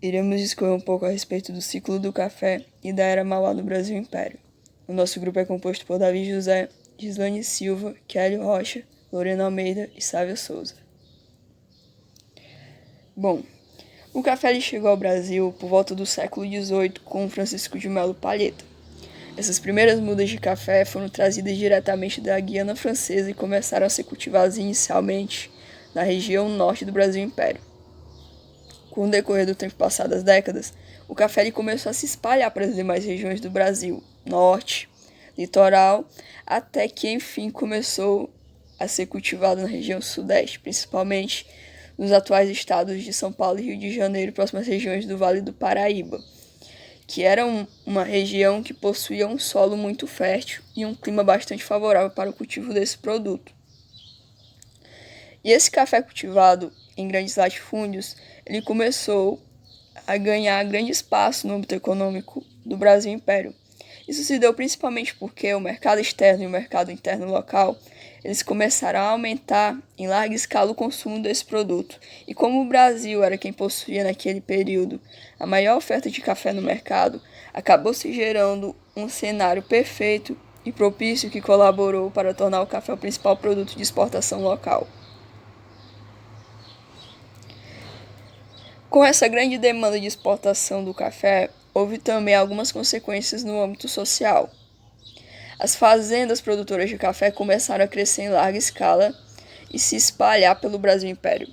iremos discorrer um pouco a respeito do ciclo do café e da Era Mauá no Brasil Império. O nosso grupo é composto por Davi José, Gislane Silva, Kelly Rocha, Lorena Almeida e Sávia Souza. Bom, o café chegou ao Brasil por volta do século XVIII com Francisco de Melo Palheta. Essas primeiras mudas de café foram trazidas diretamente da Guiana Francesa e começaram a ser cultivadas inicialmente na região norte do Brasil Império. Com o decorrer do tempo passado as décadas, o café começou a se espalhar para as demais regiões do Brasil, norte, litoral, até que enfim começou a ser cultivado na região sudeste, principalmente nos atuais estados de São Paulo e Rio de Janeiro, próximas regiões do Vale do Paraíba, que era uma região que possuía um solo muito fértil e um clima bastante favorável para o cultivo desse produto. E esse café cultivado em grandes latifúndios, ele começou a ganhar grande espaço no âmbito econômico do Brasil Império. Isso se deu principalmente porque o mercado externo e o mercado interno local, eles começaram a aumentar em larga escala o consumo desse produto. E como o Brasil era quem possuía naquele período a maior oferta de café no mercado, acabou se gerando um cenário perfeito e propício que colaborou para tornar o café o principal produto de exportação local. Com essa grande demanda de exportação do café, houve também algumas consequências no âmbito social. As fazendas produtoras de café começaram a crescer em larga escala e se espalhar pelo Brasil Império.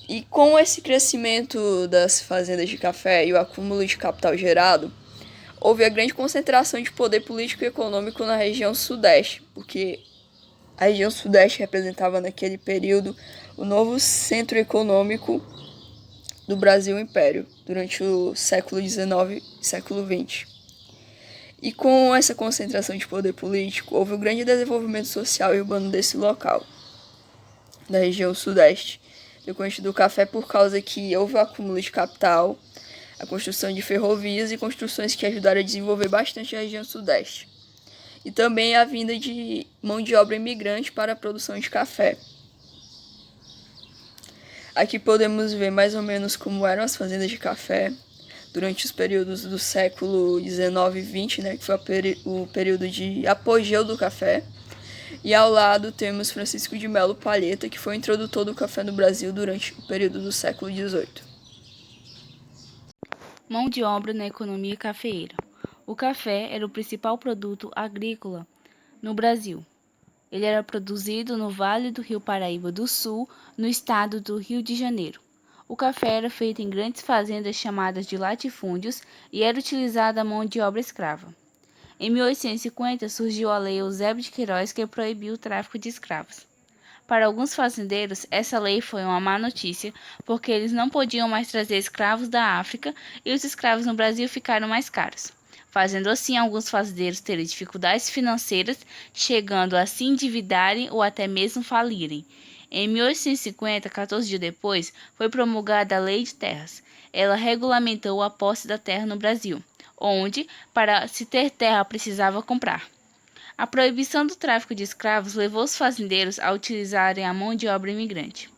E com esse crescimento das fazendas de café e o acúmulo de capital gerado, houve a grande concentração de poder político e econômico na região sudeste, porque a região sudeste representava naquele período o novo centro econômico do Brasil Império, durante o século XIX e século XX. E com essa concentração de poder político, houve um grande desenvolvimento social e urbano desse local, da região sudeste, decorrente do café por causa que houve o acúmulo de capital, a construção de ferrovias e construções que ajudaram a desenvolver bastante a região sudeste. E também a vinda de mão de obra imigrante para a produção de café. Aqui podemos ver mais ou menos como eram as fazendas de café durante os períodos do século XIX e XX, né, que foi o período de apogeu do café. E ao lado temos Francisco de Melo Palheta, que foi o introdutor do café no Brasil durante o período do século XVIII. Mão de obra na economia cafeeira. O café era o principal produto agrícola no Brasil. Ele era produzido no Vale do Rio Paraíba do Sul, no estado do Rio de Janeiro. O café era feito em grandes fazendas chamadas de latifúndios e era utilizada a mão de obra escrava. Em 1850 surgiu a Lei Eusébio de Queiroz que proibiu o tráfico de escravos. Para alguns fazendeiros, essa lei foi uma má notícia, porque eles não podiam mais trazer escravos da África e os escravos no Brasil ficaram mais caros, fazendo assim alguns fazendeiros terem dificuldades financeiras, chegando a se endividarem ou até mesmo falirem. Em 1850, 14 dias depois, foi promulgada a Lei de Terras. Ela regulamentou a posse da terra no Brasil, onde, para se ter terra, precisava comprar. A proibição do tráfico de escravos levou os fazendeiros a utilizarem a mão de obra imigrante.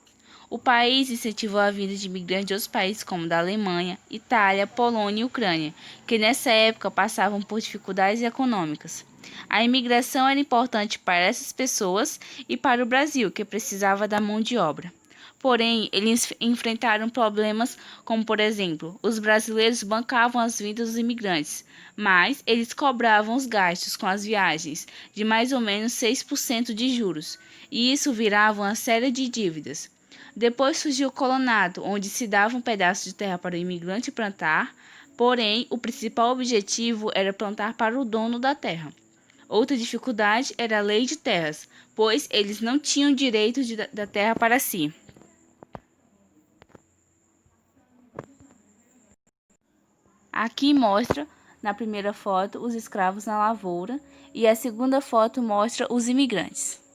O país incentivou a vinda de imigrantes de outros países como da Alemanha, Itália, Polônia e Ucrânia, que nessa época passavam por dificuldades econômicas. A imigração era importante para essas pessoas e para o Brasil, que precisava da mão de obra. Porém, eles enfrentaram problemas como, por exemplo, os brasileiros bancavam as vindas dos imigrantes, mas eles cobravam os gastos com as viagens de mais ou menos 6% de juros, e isso virava uma série de dívidas. Depois surgiu o colonado, onde se dava um pedaço de terra para o imigrante plantar, porém, o principal objetivo era plantar para o dono da terra. Outra dificuldade era a lei de terras, pois eles não tinham direito da terra para si. Aqui mostra, na primeira foto, os escravos na lavoura e a segunda foto mostra os imigrantes.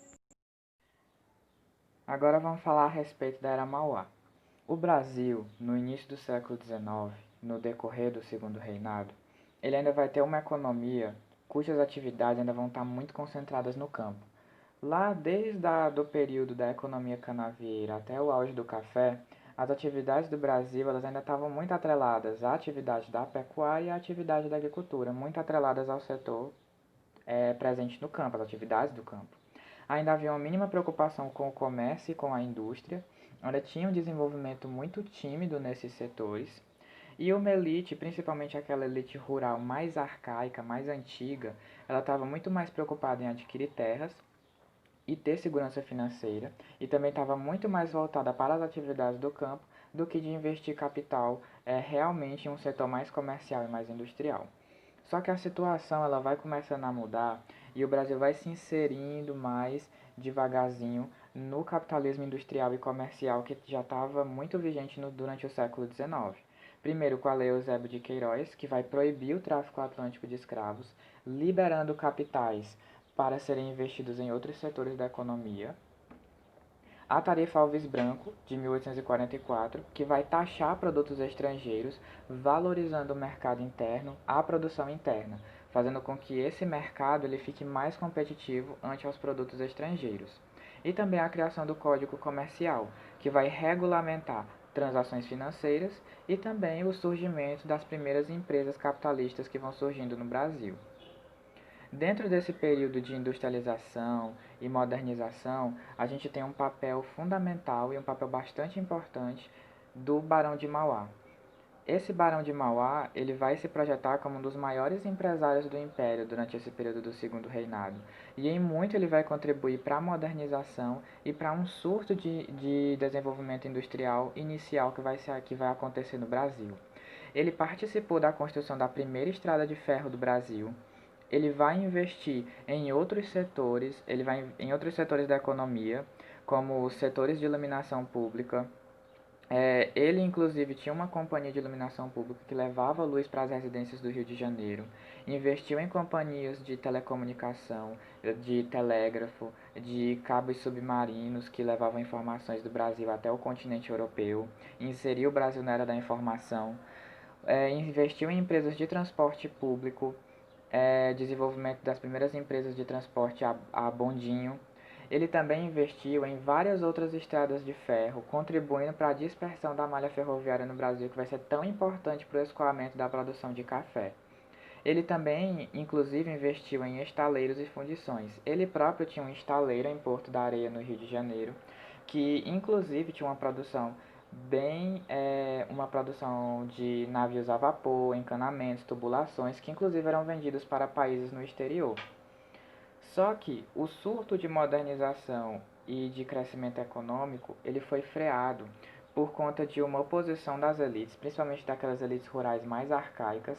Agora vamos falar a respeito da Era Mauá. O Brasil, no início do século XIX, no decorrer do Segundo Reinado, ele ainda vai ter uma economia cujas atividades ainda vão estar muito concentradas no campo. Lá, desde o período da economia canavieira até o auge do café, as atividades do Brasil elas ainda estavam muito atreladas à atividade da pecuária e à atividade da agricultura, muito atreladas ao setor presente no campo, as atividades do campo. Ainda havia uma mínima preocupação com o comércio e com a indústria, ainda tinha um desenvolvimento muito tímido nesses setores, e uma elite, principalmente aquela elite rural mais arcaica, mais antiga, ela estava muito mais preocupada em adquirir terras e ter segurança financeira, e também estava muito mais voltada para as atividades do campo do que de investir capital realmente em um setor mais comercial e mais industrial. Só que a situação ela vai começando a mudar e o Brasil vai se inserindo mais devagarzinho no capitalismo industrial e comercial que já estava muito vigente durante o século XIX. Primeiro com a Lei Eusébio de Queiroz, que vai proibir o tráfico atlântico de escravos, liberando capitais para serem investidos em outros setores da economia. A Tarifa Alves Branco, de 1844, que vai taxar produtos estrangeiros, valorizando o mercado interno, a produção interna, fazendo com que esse mercado ele fique mais competitivo ante os produtos estrangeiros. E também a criação do Código Comercial, que vai regulamentar transações financeiras e também o surgimento das primeiras empresas capitalistas que vão surgindo no Brasil. Dentro desse período de industrialização e modernização, a gente tem um papel fundamental e um papel bastante importante do Barão de Mauá. Esse Barão de Mauá, ele vai se projetar como um dos maiores empresários do Império durante esse período do Segundo Reinado. E em muito ele vai contribuir para a modernização e para um surto de desenvolvimento industrial inicial que vai acontecer no Brasil. Ele participou da construção da primeira estrada de ferro do Brasil. Ele vai investir em outros setores, em outros setores da economia, como os setores de iluminação pública. Ele, inclusive, tinha uma companhia de iluminação pública que levava luz para as residências do Rio de Janeiro. Investiu em companhias de telecomunicação, de telégrafo, de cabos submarinos que levavam informações do Brasil até o continente europeu. Inseriu o Brasil na era da informação. Investiu em empresas de transporte público, desenvolvimento das primeiras empresas de transporte a bondinho. Ele também investiu em várias outras estradas de ferro, contribuindo para a dispersão da malha ferroviária no Brasil, que vai ser tão importante para o escoamento da produção de café. Ele também, inclusive, investiu em estaleiros e fundições. Ele próprio tinha um estaleiro em Porto da Areia, no Rio de Janeiro, que inclusive tinha uma produção uma produção de navios a vapor, encanamentos, tubulações, que inclusive eram vendidos para países no exterior. Só que o surto de modernização e de crescimento econômico, ele foi freado por conta de uma oposição das elites, principalmente daquelas elites rurais mais arcaicas,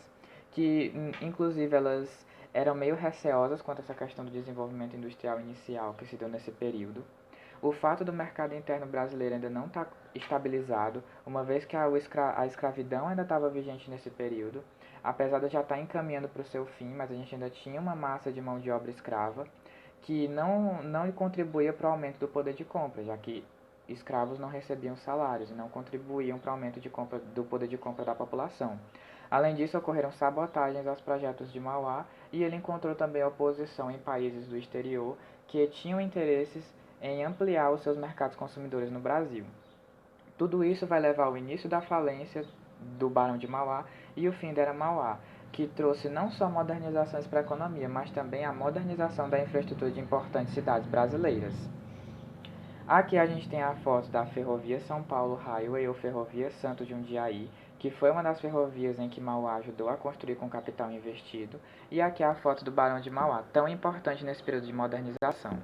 que inclusive elas eram meio receosas quanto a essa questão do desenvolvimento industrial inicial que se deu nesse período. O fato do mercado interno brasileiro ainda não estar estabilizado, uma vez que a escravidão ainda estava vigente nesse período, apesar de já estar encaminhando para o seu fim, mas a gente ainda tinha uma massa de mão de obra escrava que não contribuía para o aumento do poder de compra, já que escravos não recebiam salários e não contribuíam para o aumento do poder de compra da população. Além disso, ocorreram sabotagens aos projetos de Mauá e ele encontrou também oposição em países do exterior que tinham interesses em ampliar os seus mercados consumidores no Brasil. Tudo isso vai levar ao início da falência do Barão de Mauá e o fim da Era Mauá, que trouxe não só modernizações para a economia, mas também a modernização da infraestrutura de importantes cidades brasileiras. Aqui a gente tem a foto da Ferrovia São Paulo Highway ou Ferrovia Santo Jundiaí, que foi uma das ferrovias em que Mauá ajudou a construir com capital investido, e aqui a foto do Barão de Mauá, tão importante nesse período de modernização.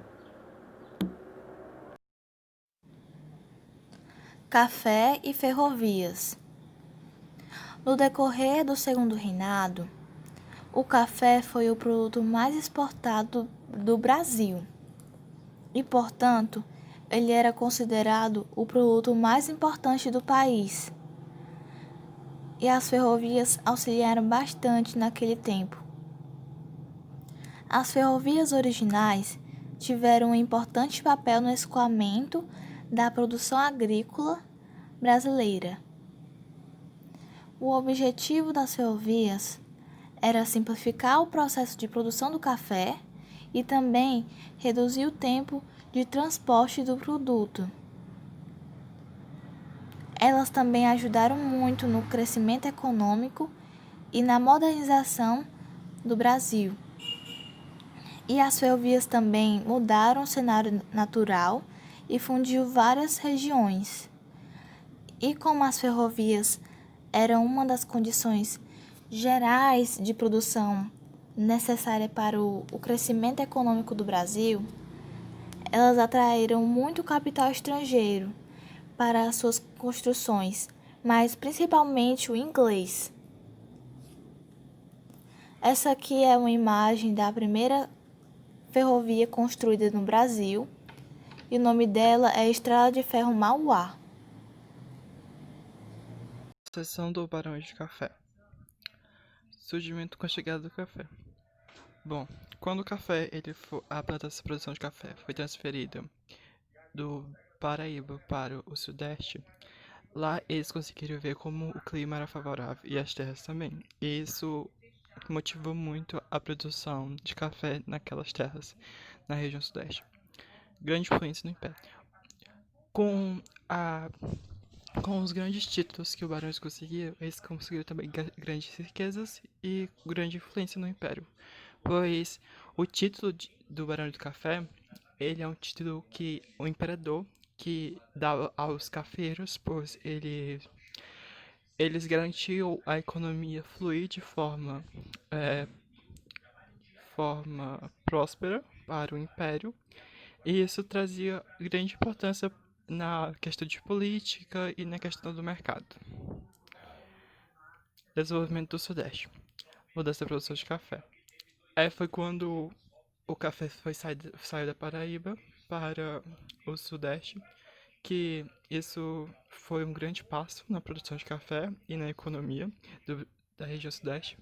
Café e ferrovias. No decorrer do Segundo Reinado, o café foi o produto mais exportado do Brasil e, portanto, ele era considerado o produto mais importante do país. E as ferrovias auxiliaram bastante naquele tempo. As ferrovias originais tiveram um importante papel no escoamento da produção agrícola brasileira. O objetivo das ferrovias era simplificar o processo de produção do café e também reduzir o tempo de transporte do produto. Elas também ajudaram muito no crescimento econômico e na modernização do Brasil. E as ferrovias também mudaram o cenário natural e fundiu várias regiões. E como as ferrovias eram uma das condições gerais de produção necessária para o crescimento econômico do Brasil, elas atraíram muito capital estrangeiro para as suas construções, mas principalmente o inglês. Essa aqui é uma imagem da primeira ferrovia construída no Brasil e o nome dela é Estrada de Ferro Mauá. Seção do Barões de Café. Surgimento com a chegada do café. Bom, quando o café, a plantação de produção de café foi transferida do Paraíba para o Sudeste, lá eles conseguiram ver como o clima era favorável e as terras também. E isso motivou muito a produção de café naquelas terras, na região Sudeste. Grande influência no Império. Com os grandes títulos que o Barões conseguiram, eles conseguiram também grandes riquezas e grande influência no Império. Pois o título do Barão do Café, ele é um título que o imperador que dava aos cafeiros, pois eles garantiam a economia fluir de forma próspera para o Império, e isso trazia grande importância na questão de política e na questão do mercado. Desenvolvimento do Sudeste. Mudança da produção de café. Foi quando o café saiu da Paraíba para o Sudeste, que isso foi um grande passo na produção de café e na economia da região Sudeste.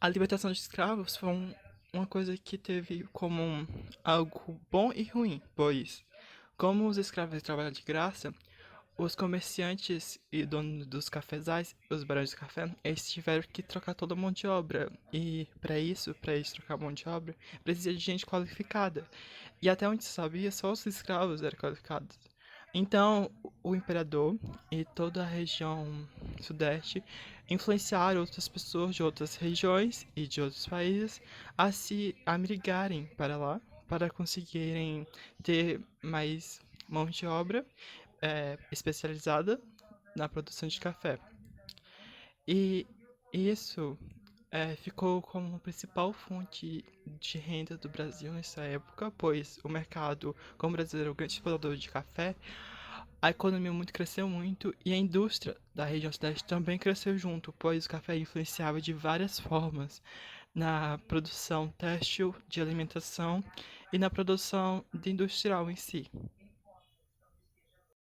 A libertação de escravos foi uma coisa que teve como algo bom e ruim, pois, como os escravos trabalhavam de graça, os comerciantes e donos dos cafezais, os barões de café, eles tiveram que trocar toda a mão de obra. E para eles trocar a mão de obra, precisa de gente qualificada. E até onde se sabia, só os escravos eram qualificados. Então, o imperador e toda a região sudeste influenciaram outras pessoas de outras regiões e de outros países a migrarem para lá, para conseguirem ter mais mão de obra especializada na produção de café. E isso ficou como a principal fonte de renda do Brasil nessa época, pois o mercado, como o Brasil era o grande exportador de café, a economia cresceu muito e a indústria da região sudeste também cresceu junto, pois o café influenciava de várias formas na produção têxtil, de alimentação e na produção industrial em si.